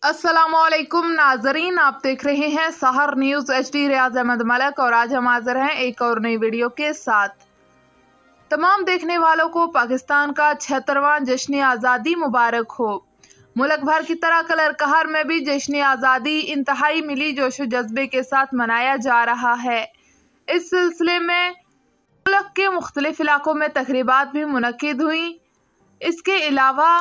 अस्सलामुअलैकुम नाजरीन, आप देख रहे हैं सहर न्यूज़ HD। रियाज अहमद मलक और आज हम हाजिर हैं एक और नई वीडियो के साथ। तमाम देखने वालों को पाकिस्तान का 76वां जश्न आज़ादी मुबारक हो। मुल्क भर की तरह कलर कहर में भी जश्न आज़ादी इंतहाई मिली जोश व जज्बे के साथ मनाया जा रहा है। इस सिलसिले में मुल्क के मुख्तलिफ इलाकों में तकरीबात भी मुनक्किद हुई। इसके अलावा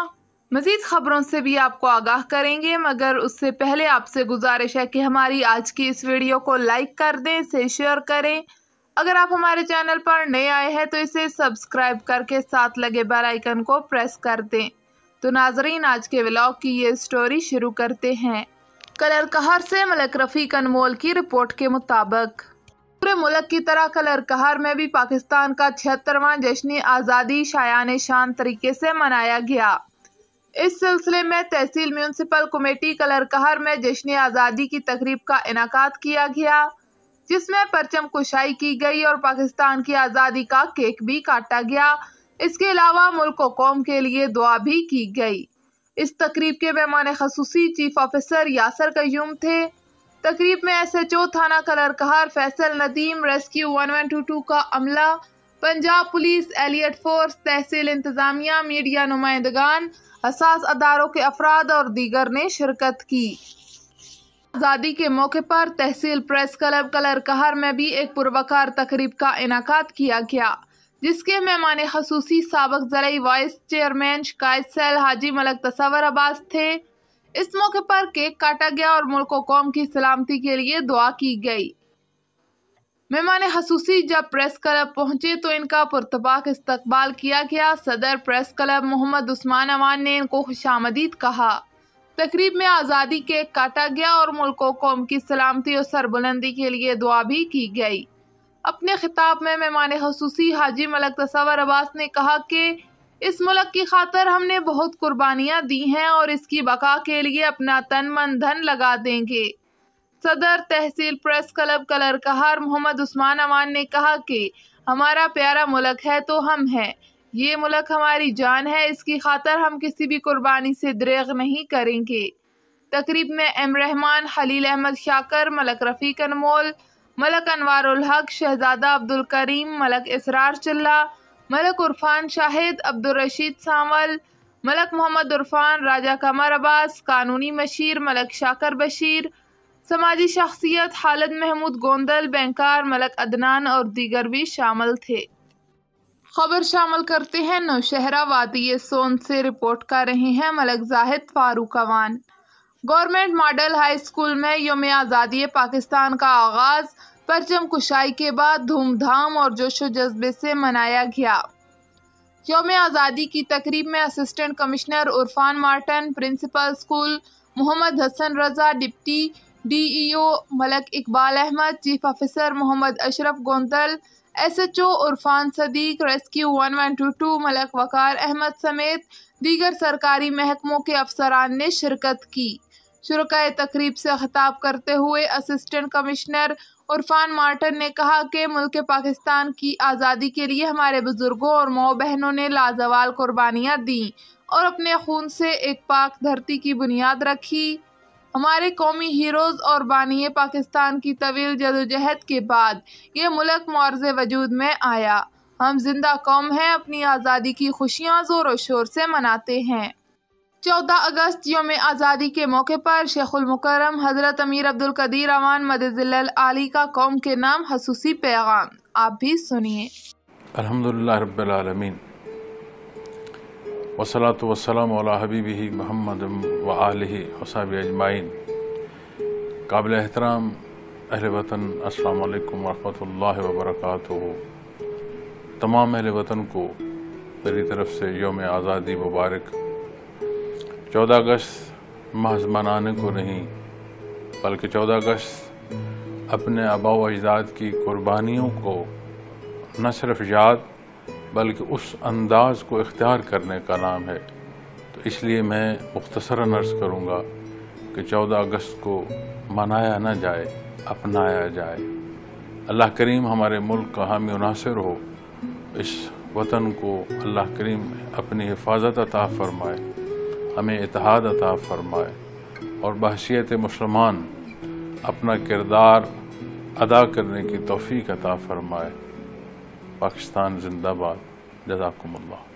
मज़ीद ख़बरों से भी आपको आगाह करेंगे, मगर उससे पहले आपसे गुजारिश है कि हमारी आज की इस वीडियो को लाइक कर दें, इसे शेयर करें। अगर आप हमारे चैनल पर नए आए हैं तो इसे सब्सक्राइब करके साथ लगे बेल आइकन को प्रेस कर दें। तो नाजरीन, आज के व्लॉग की ये स्टोरी शुरू करते हैं। कलर कहर से मलक रफ़ीक अनमोल की रिपोर्ट के मुताबिक पूरे मुल्क की तरह कलर कहर में भी पाकिस्तान का 76वां जश्न आज़ादी शायान शान तरीके से मनाया गया। इस सिलसिले में तहसील म्यूनसिपल कमेटी कलर कहर में जश्न आज़ादी की तकरीब का इनाकाद किया गया, जिसमें परचम कुशाई की गई और पाकिस्तान की आज़ादी का केक भी काटा गया। इसके अलावा मुल्क व कौम के लिए दुआ भी की गई। इस तकरीब के मेहमान खसूसी चीफ ऑफिसर यासर कयूम थे। तकरीब में SHO थाना कलर कहर फैसल नदीम, रेस्क्यू 1122 का अमला, पंजाब पुलिस, एलियट फोर्स, तहसील इंतजामिया, मीडिया नुमाइंदगान, हसास अदारों के अफराद और दीगर ने शिरकत की। आज़ादी के मौके पर तहसील प्रेस क्लब कलर कहर में भी एक पुरवकार तकरीब का इनाकाद किया गया, जिसके मेहमान खसूसी साबिक ज़िला वाइस चेयरमैन शिकायत सेल हाजी मलक तसव्वुर अब्बास थे। इस मौके पर केक काटा गया और मुल्क व कौम की सलामती के लिए दुआ की गई। मेहमान खसूसी जब प्रेस क्लब पहुंचे तो इनका पुरतबाक इस्तकबाल किया गया। सदर प्रेस क्लब मोहम्मद उस्मान अवान ने इनको खुशामदीद कहा। तकरीब में आज़ादी केक काटा गया और मुल्क व कौम की सलामती और सरबुलंदी के लिए दुआ भी की गई। अपने खिताब में मेहमान खसूसी हाजी मलक तसव्वुर अब्बास ने कहा कि इस मुल्क की खातिर हमने बहुत कुर्बानियाँ दी हैं और इसकी बका के लिए अपना तन मन धन लगा देंगे। सदर तहसील प्रेस क्लब कलर कहर मोहम्मद उस्मान अवान ने कहा कि हमारा प्यारा मुल्क है तो हम हैं, ये मुल्क हमारी जान है, इसकी खातिर हम किसी भी कुर्बानी से दरेग नहीं करेंगे। तकरीब में एम रहमान, खलील अहमद शाकर, मलक रफ़ीक अनमोल, मलक अनवारुल हक, शहजादा अब्दुल करीम, मलक इसरार चिल्ला, मलक उरफान शाहिद, अब्दुल रशीद सावल, मलक मोहम्मद उरफान, राजा कमर अब्बास, कानूनी मशीर मलक शाकर बशीर, समाजी शख्सियत खालिद महमूद गोंदल, बैंकार मलक अदनान और दीगर भी शामिल थे। खबर शामिल करते हैं नौशहरा वादी सोन से। रिपोर्ट कर रहे हैं Malik Zahid Farooq Awan. Government model high school में यौम आज़ादी पाकिस्तान का आगाज़ परचम कुशाई के बाद धूमधाम और जोश व जज्बे से मनाया गया। यौम आज़ादी की तकरीब में assistant commissioner Irfan Martin, principal school Mohammad Hasan Raza, deputy DEO Malik Iqbal Ahmed, chief officer Mohammad Ashraf Gondal, SHO Irfan Siddique, rescue 1122 Malik Waqar Ahmed समेत दीगर सरकारी महकमों के अफसरान ने शिरकत की। शुरकाए तकरीब से खिताब करते हुए असिस्टेंट कमिश्नर उरफान मार्टन ने कहा कि मुल्क पाकिस्तान की आज़ादी के लिए हमारे बुजुर्गों और माँ बहनों ने लाजवाल कुर्बानियाँ दी और अपने खून से एक पाक धरती की बुनियाद रखी। हमारे कौमी हीरोज़ और बानिए पाकिस्तान की तवील जदोजहद के बाद ये मुल्क मुआर्ज़े वजूद में आया। हम जिंदा कौम हैं, अपनी आज़ादी की खुशियाँ ज़ोर व शोर से मनाते हैं। 14 अगस्त यौम आज़ादी के मौके पर शेखुल मुकर्रम हज़रत अमीर अब्दुल कदीर अवान मदजिल्लल आली का कौम के नाम खसूसी पैगाम, आप भी सुनिए। अल्हम्दुलिल्लाह रब्बिल आलमीन वस्सलातु वस्सलामु अला हबीबिही मुहम्मद व आलिहि व सहबिही अजमाइन। काबिल एहतराम अहले वतन, अस्सलामु अलैकुम व रहमतुल्लाहि व बरकातुहू। तमाम अहले वतन को मेरी तरफ से यौम आज़ादी मुबारक। 14 अगस्त महज मनाने को नहीं, बल्कि 14 अगस्त अपने आबा व अजदाद की कुर्बानियों को न सिर्फ याद बल्कि उस अंदाज को इख्तियार करने का नाम है। तो इसलिए मैं मुख्तसरन अर्ज़ करूँगा कि 14 अगस्त को मनाया न जाए, अपनाया जाए। अल्लाह करीम हमारे मुल्क का हामी व नासिर हो। इस वतन को अल्लाह करीम अपनी हिफाजत अता फ़रमाए, हमें इत्तेहाद अता फ़रमाए اور بحیثیت مسلمان اپنا کردار ادا کرنے کی توفیق عطا فرمائے۔ پاکستان زندہ باد۔ جزاکم اللہ۔